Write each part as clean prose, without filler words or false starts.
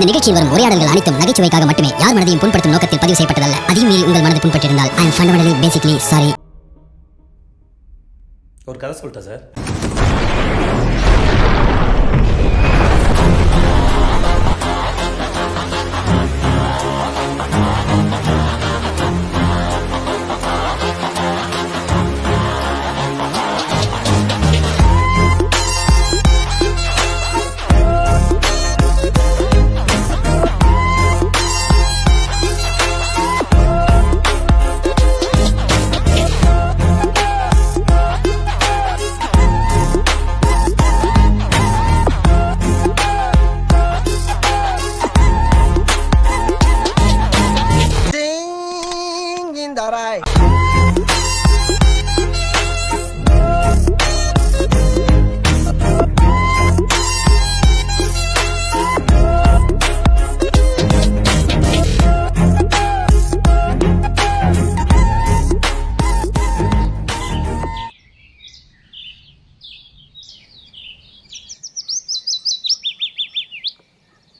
இந்த நிகழ்ச்சியில் வரும் உரையாடல்கள் அனைத்தும் நகைச்சுவைக்காக மட்டுமே, யார் மனதையும் புண்படுத்தும் நோக்கத்தில் பதிவு செய்யப்பட்டதல்ல. அதையும் மீறி உங்கள் மனது புண்பட்டிருந்தால் ஐ அம் ஃபண்டமெண்டலி பேசிக்கலி சாரி. ஒரு கதை சொல்லிட்டேன் சார்.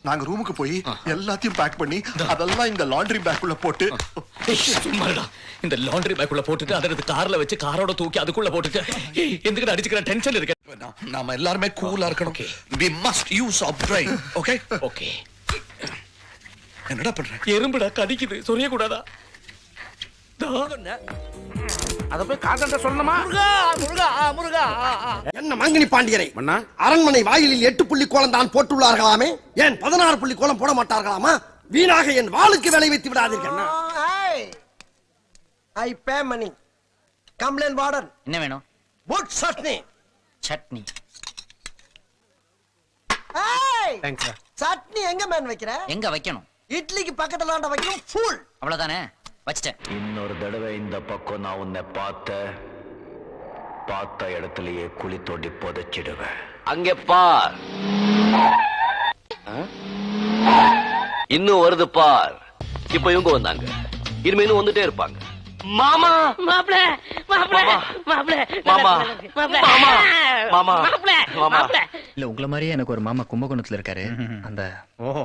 நாங்க ரூமுக்கு போய் எல்லாத்தையும் பேக் பண்ணி அதெல்லாம் இந்த லாண்டரி பேக்குள்ள போட்டு சும்மாடா, இந்த லாண்டரி பேக்குள்ள போட்டுட்டு அதை எடுத்து கார்ல வச்சு காரோட தூக்கி அதுக்குள்ள போட்டுட்டு எதுக்கு அடிச்சுக்கிற டென்ஷன் இருக்கு. நாம எல்லாருமே கூலா இருக்கணும். we must use our brain. okay okay. என்னடா பண்ற? எறும்புடா கடிக்குது, சொரிய கூடாதா? அத போய் காதண்ட சொல்லணுமா? என்ன மங்கினி பாண்டியரை அரண்மனை வாயிலில் 8 புள்ளி கோலம் தான் போட்டுள்ளார்களாமே, ஏன் 16 புள்ளி கோலம் போட மாட்டார்களாமா? வீணாக என் வாளுக்கு விளை வைத்து விடாதீர்கள். I pay money. Complaint warden. என்ன வேணும்? புட் சட்னி. சட்னி. ஏய் தேங்க்ஸ் சார். சட்னி எங்க மேன் வைக்கிற? எங்க வைக்கணும்? இட்லிக்கு பக்கத்துல வைக்கணும். ஃபுல் அவ்வளவுதானே, வச்சிட்டேன். இன்னொரு தடவை இந்த பக்கம் நான் உன்னை பார்த்த இடத்துலயே குழி தோண்டி புதைச்சிடுவேன். அங்கே பார், இன்னும் வருது பார். இப்ப இவங்க வந்தாங்க, இனிமே இன்னும் வந்துட்டே இருப்பாங்க. மாமா மாப்ள மாப்ள மாப்ள மாமா மாமா மாமா மாமா. இல்ல உங்கள மாதிரியே எனக்கு ஒரு மாமா கும்பகோணத்துல இருக்காரு. அந்த ஓஹோ,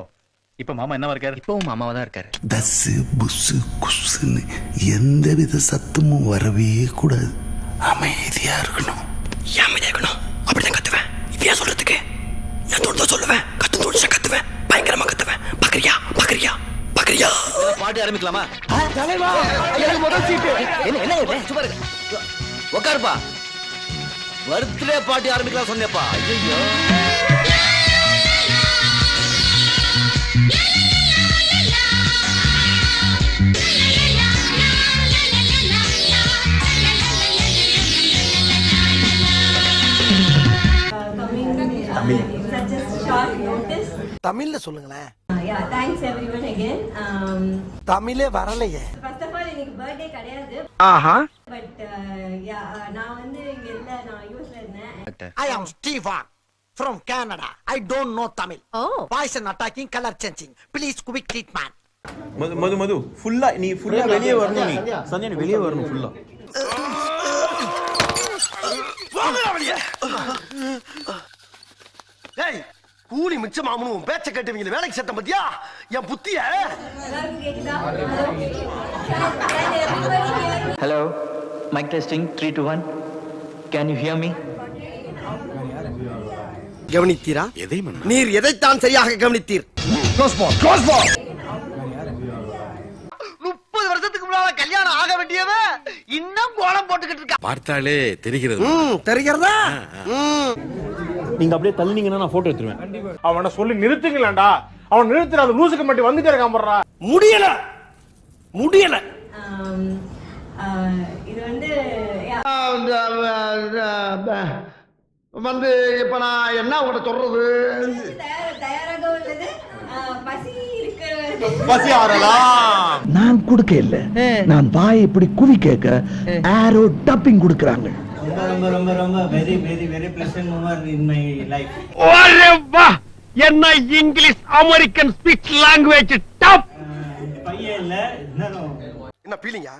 இப்ப மாமா என்னவா இருக்காரு? இப்பவும் மாமாவா தான் இருக்காரு. தஸ்ஸு புஸ்ஸு குஸ்ஸுன்னு எந்தவித சத்தமும் வரவே கூடாது. அமைதியா இருக்கணும். அமைதியா இருக்கணும். அப்படிதான் கத்துவேன். இப்படியா சொல்றதுக்கு நான் தோணுதோ சொல்லுவேன். கத்து தோணுச்சா கத்துவேன். பயங்கரமா கத்துவேன். பக்கரியா பக்கரியா பக்கரியா. பாட்டி ஆரம்பிக்கலாமா? தலைவா எனக்கு முதல் சீட்டு. என்ன சும்மா இருங்க, உட்காருப்பா. பர்த்டே பார்ட்டி ஆரம்பிக்கலாம் சொன்னேப்பா. ஐயோ, தமிழ்ல சொல்லுங்களேன். thanks everyone again. தமிழே வரலையே. first of all எனக்கு பர்த்டே கிடையாது. ஆஹா. பட் நான் வந்து இங்க இல்ல, நான் யூஎஸ்ல இருந்தேன். I am Steve from Canada. I don't know Tamil. Poison attacking, color changing. Please quick treatment. மது ஃபுல்லா நீ ஃபுல்லா வெளியே வரணும். நீ சந்தியா நீ வெளியே வரணும் ஃபுல்லா. வாங்கடா வெளியே. டேய், கூலி மிச்சமாமணும் பேச்ச கேட்டவங்க வேலைக்கு சேர்த்த பத்தியா என் புத்திய. எல்லாருக்கும் கேக்குதா? Hello, mic testing 3 2 1. Can you hear me? கவனித்தீரா? எதை மன்னா? நீர் எதைத்தான் சரியாக கவனித்தீர்? 30 வருஷத்துக்கு முன்னால கல்யாணம் ஆக வேண்டியவ இன்னும் கோலம் போட்டுக்கிட்டு இருக்கா. பார்த்தாலே தெரிகிறது. தெரிகிறதா? நீங்க அப்படியே தள்ளினீங்கன்னா நான் போட்டோ எடுத்துருவேன். அவனை சொல்லி நிறுத்துங்களேன்டா. அவன் நிறுத்துற அந்த லூசுக்கு மட்டும் வந்துட்டே இருக்கான் போடுறா. முடியல முடியல. இது வந்து வந்து இப்ப நான் என்ன உங்கள்ட்ட சொல்றது? தயாராக உள்ளது. பசி இருக்கிற பசி ஆறலாம். நான் கொடுக்க இல்ல, நான் வாய் இப்படி குவி கேட்க ஆரோ டப்பிங் கொடுக்கறாங்க. ரொம்ப ரொம்ப ரொம்ப very very very pleasant moment in my life. ஒரே வா, என்ன English American speech language top. பையன் இல்ல, என்ன பீலிங்கா?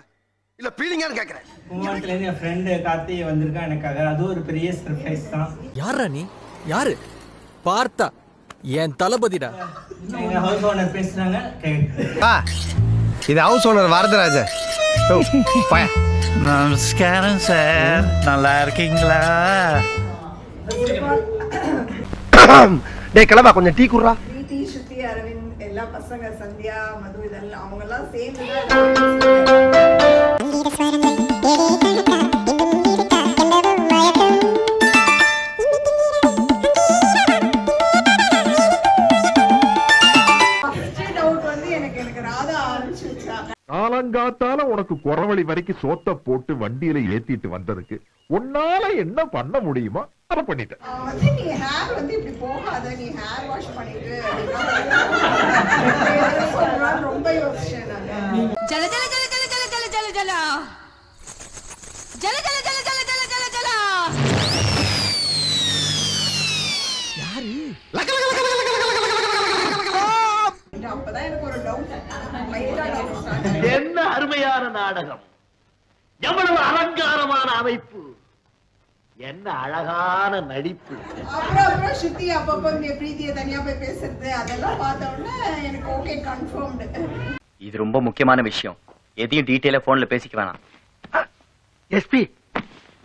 இல்ல பீலிங்கான்னு கேக்குறேன். கும்பகோணத்துல இருந்து என் ஃப்ரெண்ட் கார்த்தி வந்திருக்கான் எனக்காக. அது ஒரு பெரிய சர்ப்ரைஸ் தான். யாரா நீ? யாரு? பார்த்தா என் தளபதிடா. ஹவுஸ் ஓனர் பேசுறாங்க. இது ஹவுஸ் ஓனர் வரதராஜ. நமஸ்காரம் சார், நல்லா இருக்கீங்களா? டேய் கிளம்பா, கொஞ்சம் டீ குடுறா. பிரீத்தி, ஸ்ருதி, அரவிந்த் எல்லா பசங்க, சந்தியா, மது இதெல்லாம் அவங்க எல்லாம் சேர்ந்து காலங்காத்தால உனக்கு குறவழி வரைக்கும் சோத்த போட்டு வண்டியில ஏத்திட்டு வந்ததுக்கு உன்னால என்ன பண்ண முடியுமோ அதை பண்ணிட்டேன். நீ ஹேர் வந்து இப்படி போகாத, நீ ஹேர் வாஷ் பண்ணிட்டு ரொம்ப யோசிச்சேன் நான். ஜல ஜல ஜல ஜல ஜல ஜல ஜல ஜல ஜல ஜல ஜல ஜல ஜல ஜல ஜல யாரு? அப்பதான் எனக்கு ஒரு டவுட். என்ன அருமையான நாடகம், எவ்வளவு அலங்காரமான அமைப்பு, என்ன அழகான நடிப்பு. அப்புறம் ஸ்ருதி அப்பப்போ இங்க பிரீத்தியை தனியா போய் பேசுறது அதெல்லாம் பார்த்த உடனே எனக்கு ஓகே, கன்ஃபர்ம்டு. இது ரொம்ப முக்கியமான விஷயம், எதையும் டீடைலா போன்ல பேசிக்க வேணாம். எஸ்பி,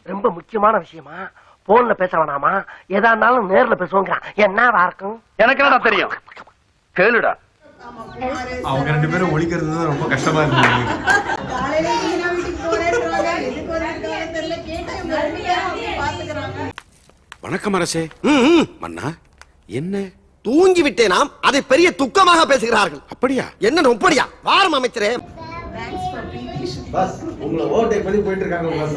ரொம்ப முக்கியமான விஷயமா போன்ல பேச வேணாமா, எதா இருந்தாலும் நேர்ல பேசுவோங்கிறான். என்னவா இருக்கும்? எனக்கு என்னடா தெரியும், கேளுடா. அவங்க ரெண்டு பேரும் ஒழிக்கிறது தான் ரொம்ப கஷ்டமா இருந்தது. காலையில மீனா வீட்டுக்கு போறேன்றாங்க, எதுக்கு வந்திருக்காங்க தெரியல, கேட்டா இவங்க ரெண்டு பேரும் வந்து பாத்துக்கறாங்க. வணக்கம் அரசே. மன்னா என்ன தூங்கி விட்டேனாம், அதை பெரிய துக்கமாக பேசுகிறார்கள். அப்படியா? என்ன ஒப்படியா? வாரம் அமைச்சரே. Thanks for Preethi. பஸ் உங்களை ஓவர்டேக் பண்ணி போயிட்டு இருக்காங்க பஸ்.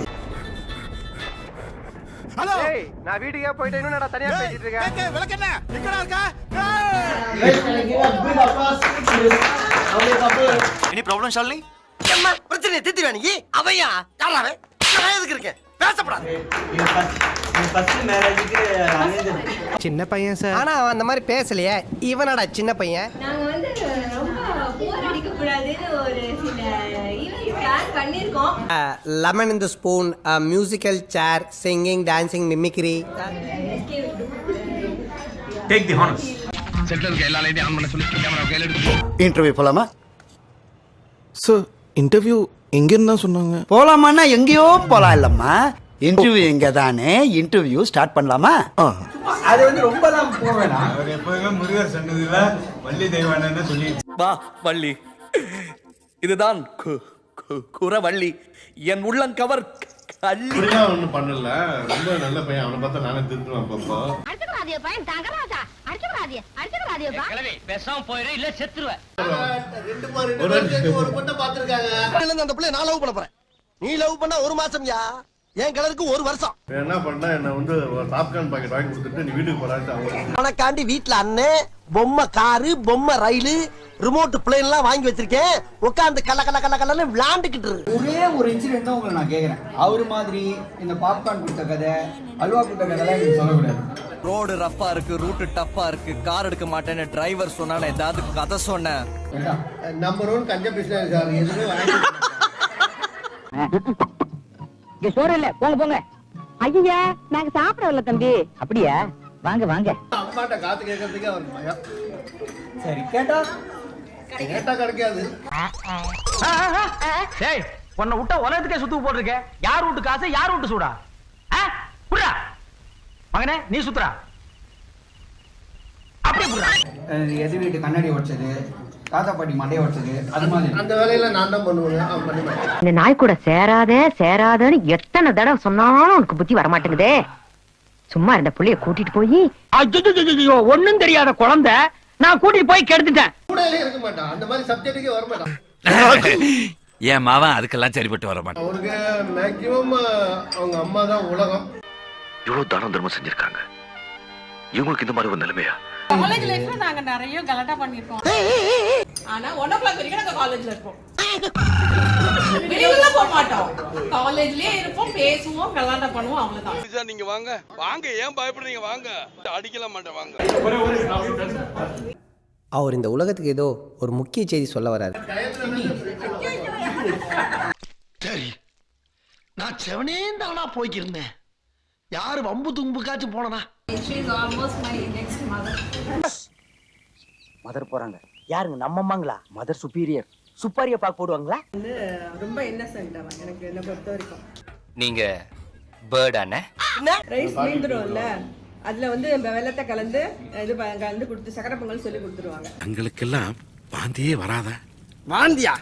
ஹலோ, நான் வீட்டுக்கே போயிட்டு இன்னும் நான் தனியா பேசிட்டு இருக்கேன். விளக்கு என்ன எங்கடா இருக்கா? Any problem Shalini? அம்மா பிரச்சனை தீர்த்து வேணி அவையா யாராவே நான் எதுக்கு இருக்கேன்? பேசப்படாது. சின்ன பையன் சார். ஆனா அவன் அந்த மாதிரி பேசலையே. இவனடா சின்ன பையன். நாங்க வந்து ரொம்ப போர் அடிக்க கூடாதுன்னு ஒரு சில ஈவென்ட் பிளான் பண்ணிருக்கோம். Lemon in the spoon, musical chair, singing, dancing, mimicry. Take the honours. சென்ட்ரலுக்கு எல்லா லைட்டையும் ஆன் பண்ண சொல்லி கேமரா கையில எடுத்து. இன்டர்வியூ போலாமா? சார் இன்டர்வியூ எங்கன்னு தான் சொன்னாங்க. போலாமான்னா எங்கேயோ போலாம் இல்லம்மா, இன்டர்வியூ எங்க தானே, இன்டர்வியூ ஸ்டார்ட் பண்ணலாமா? அது வந்து ரொம்ப தான் போவேனா. அவர் எப்பவுமே முருகர் சொன்னதுல வள்ளி தெய்வானன்னு சொல்லி. வா வள்ளி, இதுதான் குறவள்ளி, என் உள்ளங்கவர் கள்ளி. ஒண்ணும் பண்ணல, ரொம்ப நல்ல பையன். அவனை பார்த்தா நானே திருத்துவேன் அப்பப்போ. அடிச்சுக்கறாதே பையன், தங்கராஜா அடிச்சுக்கறாதே பா. பேசாம போயிரு இல்ல செத்துருவேன். ஒரு பொண்ணை பாத்துருக்காங்க. அந்த பிள்ளை நான் லவ் பண்ண போறேன். நீ லவ் பண்ணா 1 மாசம்யா, என் கலருக்கு 1 வருஷம். என்ன பண்ணா என்ன வந்து பாப்கார்ன் பாக்கெட் வாங்கி கொடுத்துட்டு நீ வீட்டுக்கு போறான்ட்டு உனக்காண்டி வீட்டுல அண்ணன் பொம்மை காரு, பொம்மை ரயிலு, ரிமோட் பிளேன் எல்லாம் வாங்கி வச்சிருக்கேன். உட்காந்து கல்ல கல்ல கல்ல கல்லன்னு விளையாண்டுக்கிட்டு இருக்கு. ஒரே ஒரு இன்சிடென்ட் தான் உங்களை நான் கேக்குறேன். அவரு மாதிரி இந்த பாப்கார்ன் கொடுத்த கதை, அல்வா கொடுத்த கதை எல்லாம் நீங்க சொல்லக்கூடாது. ரோடு ரஃப்பா இருக்கு, ரூட்டு டஃப்பா இருக்கு, கார் எடுக்க மாட்டேன்னு டிரைவர் சொன்னால ஏதாவது கதை சொன்னேன். நம்பர் 1 கஞ்ச பிசினஸ் சார். எதுவுமே வாங்கி இங்க சோறு இல்ல, போங்க போங்க. ஐயா நாங்க சாப்பிட வரல தம்பி. அப்படியா? வாங்க வாங்க. அம்மாட்ட காத்து கேட்கறதுக்கே அவர் பயம். சரி கேட்டா கிடைக்காது. டேய், உன்னை விட்டா உலகத்துக்கே சுத்து போட்டுருக்க. யார் வீட்டு காசு, யார் வீட்டு சூடா? புடா மகனே, நீ சுத்துறா அப்படியே புடா. எது வீட்டு கண்ணாடி உடைச்சது, தாத்தா பாட்டி மண்டைய உடைச்சது, அது மாதிரி அந்த வேலையில நான் தான் பண்ணுவேன். இந்த நாய் கூட சேராதன்னு எத்தனை தடவை சொன்னாலும் உனக்கு புத்தி வர மாட்டேங்குதே. சும்மா இருந்த புள்ளைய கூட்டிட்டு போய் ஒண்ணும் தெரியாத குழந்தை நான் கூட்டிட்டு போய் கெடுத்துட்டேன். கூடவே இருக்க மாட்டான். அந்த மாதிரி சப்ஜெக்ட்டுக்கே வர மாட்டான். என் மாவன் அதுக்கெல்லாம் சரிப்பட்டு வர மாட்டான். அவருக்கு மேக்ஸிமம் அவங்க அம்மா தான் உலகம். இவ்வளவு தானம் தர்மம் செஞ்சிருக்காங்க, இவங்களுக்கு இந்த மாதிரி ஒரு நிலைமையா? காலேஜ் லைஃப்ல நாங்க நிறைய கலாட்டா பண்ணிருக்கோம். ஆனா 1 o'clock வரைக்கும் நாங்க காலேஜ்ல இருப்போம். வெளியில போக மாட்டோம், காலேஜ்லயே இருப்போம், பேசுவோம், கலாட்டா பண்ணுவோம், அவ்வளவுதான். நீங்க வாங்க வாங்க, ஏன் பயப்படுறீங்க? வாங்க, அடிக்கலாம் மாட்டேன் வாங்க. அவர் இந்த உலகத்துக்கு ஏதோ ஒரு முக்கிய செய்தி சொல்ல வராரு. சரி, நான் செவனே தானா போய்க்கிருந்தேன். யாரு வம்பு தும்புக்காச்சும் போனனா? She is almost my next mother. Mother போறாங்க. யாருங்க நம்ம அம்மாங்களா? Mother superior. சுப்பாரிய பாக் போடுவாங்களா? ரொம்ப இன்னசென்ட் அவன் எனக்கு என்ன பொறுத்த வரைக்கும். நீங்க பேர்டானே? ரைஸ் மீந்துரும்ல, அதுல வந்து வெள்ளத்தை கலந்து இது கலந்து கொடுத்து சக்கரை பொங்கல் சொல்லி கொடுத்துருவாங்க. எங்களுக்கெல்லாம் வாந்தியே வராத. வாந்தியா?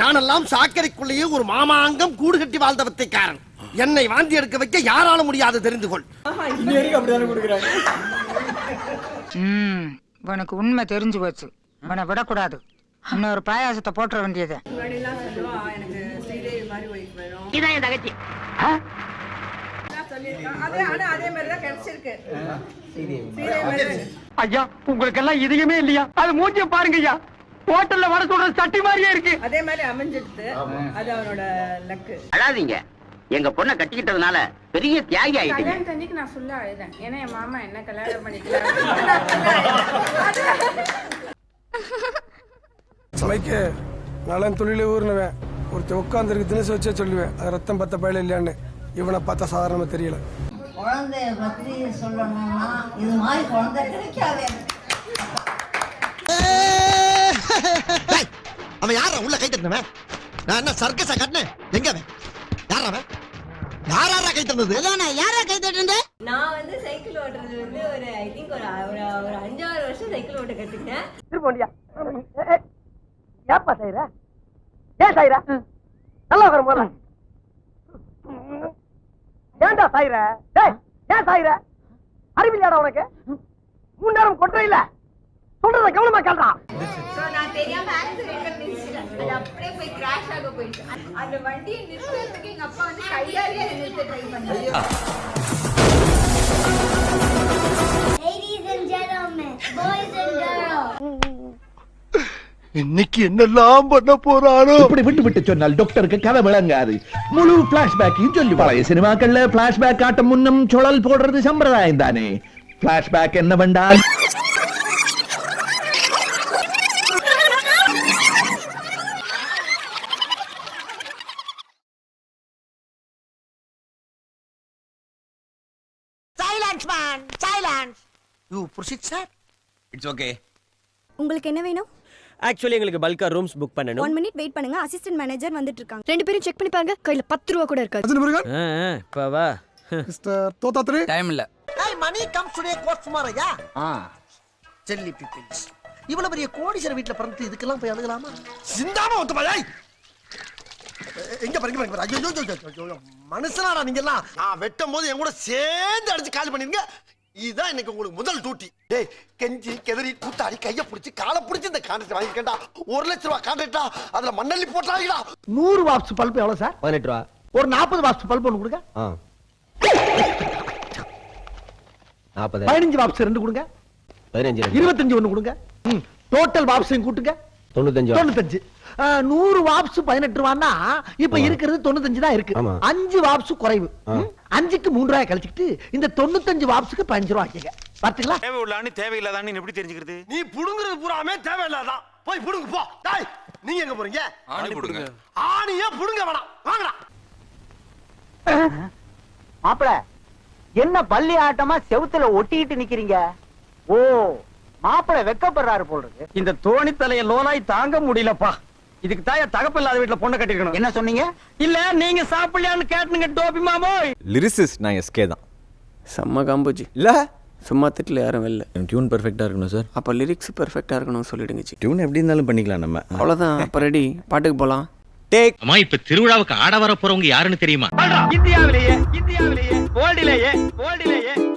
நானெல்லாம் சாக்கடைக்குள்ளேயே ஒரு மாமாங்கம் கூடு கட்டி வாழ்ந்த வித்தைக்காரன். என்னை வாந்தி எடுக்க வைக்க யாரால முடியாது தெரிந்து கொள். உனக்கு உண்மை தெரிஞ்சு போச்சு, உன்னை விடக்கூடாது. இன்னொரு பாயாசத்தை போட்டுற வேண்டியது. முன்னாடிலாம் சொல்லுவா எனக்கு ஸ்ரீதேவி மாதிரி ஒய்ஃப் வேணும். இதான் என் தகச்சி. அதே மாதிரிதான் கிடைச்சிருக்கு. ஸ்ரீதேவி ஐயா உங்களுக்கு எல்லாம் இதயமே இல்லையா? அது மூஞ்சிய பாருங்க ஐயா, ஹோட்டல்ல வர சொல்ற சட்டி மாதிரியே இருக்கு. அதே மாதிரி அமைஞ்சிடுது, அது அவனோட லக்கு. அழாதீங்க, எங்க பொண்ணை கட்டிக்கிட்டதுனால பெரிய தியாகி ஆயிட்டீங்க. கல்யாணத்தன்னைக்கு நான் ஃபுல்லா அழுதேன். ஏன்னா என் மாமா என்ன கல்யாணம் பண்ணிக்கலாம். சமைக்க நலன் தொழிலே ஊர்னவன் ஒருத்த உட்காந்துருக்கு தினசு வச்சே சொல்லுவேன். அது ரத்தம் பத்த பயில இல்லையான்னு. இவனை பார்த்தா சாதாரணமா தெரியல. குழந்தைய பத்தி சொல்லணும்னா இது மாதிரி குழந்தை கிடைக்காது. அவன் யாரா உள்ள கை தட்டினவன்? நான் என்ன சர்க்கஸா கட்டினேன்? எங்க அவன்? யாரா அவன்? யாரா கை தட்டினது? யாரா கை தட்டுனது? நான் வந்து சைக்கிள் ஓட்டுறது வந்து ஒரு ஐ திங்க் ஒரு 5-6 வருஷம் சைக்கிள் ஓட்ட கத்துக்கிட்டேன். திருப்போண்டியா ஏப்பா செய்யற? ஏன் செய்யற? நல்லா வரும் போல. ஏன்டா சாயிர? டேய் ஏன் சாயிர? அறிவில்லையாடா உனக்கு? 3 நேரம் கொட்டற இல்ல. சொல்றத கவனமா கேளுடா. சோ நான் தெரியாம ஆக்சிடென்ட்ல நிறுத்திட்டேன். அது அப்படியே போய் கிராஷ் ஆக போயிடுச்சு. அந்த வண்டியை நிறுத்துறதுக்கு எங்க அப்பா வந்து கையாலேயே நிறுத்த ட்ரை பண்ணாரு. Ladies and gentlemen, boys and girls. இன்னைக்கு என்னெல்லாம் பண்ண போறானோ? இப்படி விட்டு விட்டு சொன்னால் டாக்டருக்கு கதை விளங்காது. முழு பிளாஷ்பேக்கையும் சொல்லி பழைய சினிமாக்கள்ல பிளாஷ்பேக் காட்ட முன்னும் சுழல் போடுறது சம்பிரதாயம் தானே. பிளாஷ்பேக் என்ன வேண்டாம்? Silence man, silence. You proceed sir. It's okay. உங்களுக்கு என்ன வேணும்? ஆக்சுவலி எங்களுக்கு பல்கா ரூம்ஸ் புக் பண்ணனும். 1 minute வெயிட் பண்ணுங்க, அசிஸ்டன்ட் மேனேஜர் வந்துட்டு இருக்காங்க. 2 பேரும் செக் பண்ணி பாருங்க, கையில 10 ரூபாய் கூட இருக்காது. இப்ப வா. மிஸ்டர் தோத்தாத்ரி டைம் இல்ல. Hey, money comes today quotes tomorrow. Silly peoples. இவ்வளவு பெரிய கோடீஸ்வரர் வீட்ல பிறந்து இதுக்கெல்லாம் போய் அழுகலாமா? சிந்தாம ஒத்துமா? எங்க பாருங்க. ஐயோ மனுஷனாடா நீங்க எல்லாம். வெட்டும் போது என் கூட சேர்ந்து அடிச்சு காலி பண்ணிருங்க. இதுதான் இன்னைக்கு உங்களுக்கு முதல் டியூட்டி. டேய் கெஞ்சி கெதறி கூத்தாடி கைய பிடிச்சி காலை பிடிச்சி இந்த கான்ட்ராக்ட் வாங்கிக்கண்டா. 1 லட்சம் ரூபாய் கான்ட்ராக்டா, அதுல மண்ணள்ளி போட்டாங்கடா. 100 வாட்ஸ் பல்ப் எவ்வளவு சார்? 18 ரூபாய். ஒரு 40 வாட்ஸ் பல்ப் ஒன்னு கொடுங்க. 40. 15 வாட்ஸ் 2 கொடுங்க. 15. 25 ஒன்னு கொடுங்க. டோட்டல் வாட்ஸையும் கூட்டுங்க. 95. 100 வாட்ஸ் 18 ரூபான்னா இப்ப இருக்கிறது 95 தான் இருக்கு. 5 வாட்ஸ் குறைவு. 5க்கு 3 ரூபாய் கழிச்சிட்டு இந்த 95 வாட்ஸ்க்கு 15 ரூபாய் ஆக்கிங்க. பாத்தீங்களா? தேவை உள்ளானி தேவையில்லாதான்னு எப்படி தெரிஞ்சுக்கிறது? நீ புடுங்குறது பூராமே தேவையில்லாதான். போய் புடுங்க போ. டேய் நீங்க எங்க போறீங்க? ஆணி புடுங்க. ஆணியே புடுங்க வேணாம். வாங்கடா. மாப்பிள என்ன பள்ளி ஆட்டமா செவுத்துல ஒட்டிட்டு நிக்கிறீங்க? ஓ மாப்பிள வெக்கப்படுறாரு போல் இருக்கு. இந்த தோணி தலைய லோனாய் தாங்க முடியலப்பா. இதுக்கு தாய தகப்பு இல்லாத வீட்டுல பொண்ணை கட்டிருக்கணும். என்ன சொன்னீங்க? இல்ல நீங்க சாப்பிடலையான்னு கேட்டுங்க டோபி மாமோய். லிரிசிஸ்ட் நான் எஸ்கே தான். செம்ம காம்போஜி இல்ல சும்மா திட்டுல யாரும் இல்ல. டியூன் பெர்ஃபெக்ட்டா இருக்கணும் சார். அப்ப லிரிக்ஸ் பெர்ஃபெக்ட்டா இருக்கணும் சொல்லிடுங்க. டியூன் எப்படி இருந்தாலும் பண்ணிக்கலாம் நம்ம. அவ்வளவுதான். அப்ப ரெடி, பாட்டுக்கு போலாம். டேக். அம்மா இப்ப திருவிழாவுக்கு ஆட வர போறவங்க யாருன்னு தெரியுமா? இந்தியாவிலேயே வேர்ல்டிலேயே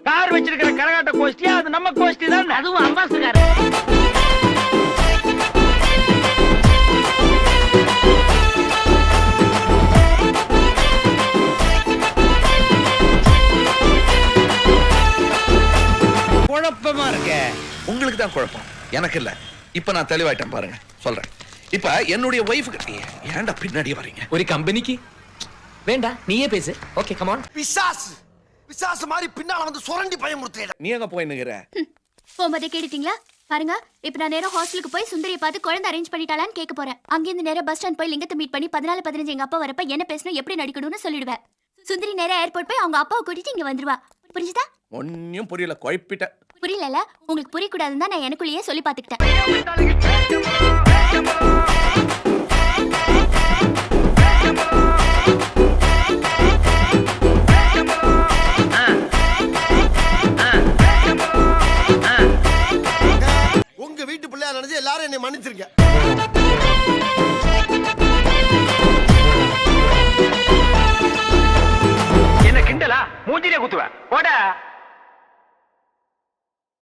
கார் வச்சிருக்கிற கரகாட்ட கோஷ்டி அது நம்ம கோஷ்டி தான். அதுவும் அம்பாசுகார. குழப்பமா இருக்க. உங்களுக்கு தான் குழப்பம், எனக்கு இல்ல. இப்ப நான் தெளிவாயிட்டேன் பாருங்க, சொல்றேன். இப்ப என்னுடைய ஒய்ஃபுக்கு ஏன்டா பின்னாடியே வரீங்க? ஒரு கம்பெனிக்கு வேண்டாம் நீயே பேசு. Okay come on. பிசாசு மாதிரி பின்னால வந்து சுரண்டி பயமுறுத்துறேன். நீ எங்க போயினுங்கற? போகும்போதே கேட்டீங்களா? பாருங்க, இப்ப நான் நேரா ஹாஸ்டலுக்கு போய் சுந்தரியை பார்த்து குழந்தை அரேஞ்ச் பண்ணிட்டாளான்னு கேட்க போறேன். அங்கிருந்து நேரா பஸ் ஸ்டாண்ட் போய் லிங்கத்தை மீட் பண்ணி 14-15 எங்க அப்பா வரப்ப என்ன பேசணும் எப்படி நடிக்கணும்னு சொல்லிடுவேன். சுந்தரி நேரா ஏர்போர்ட் போய் அவங்க அப்பாவை கூட்டிட்டு இங்க வந்துருவா. புரிஞ்சுதா? ஒன்னும் புரியல, குழப்பிட்ட. புரியலல? உங்களுக்கு புரியக்கூடாதுன்னு தான் நான் எனக்குள்ளேயே சொல்லி பார்த்துக்கிட்டேன். உங்க வீட்டு பிள்ளையா நினைச்சு எல்லாரும் என்னை மன்னிச்சிருக்க.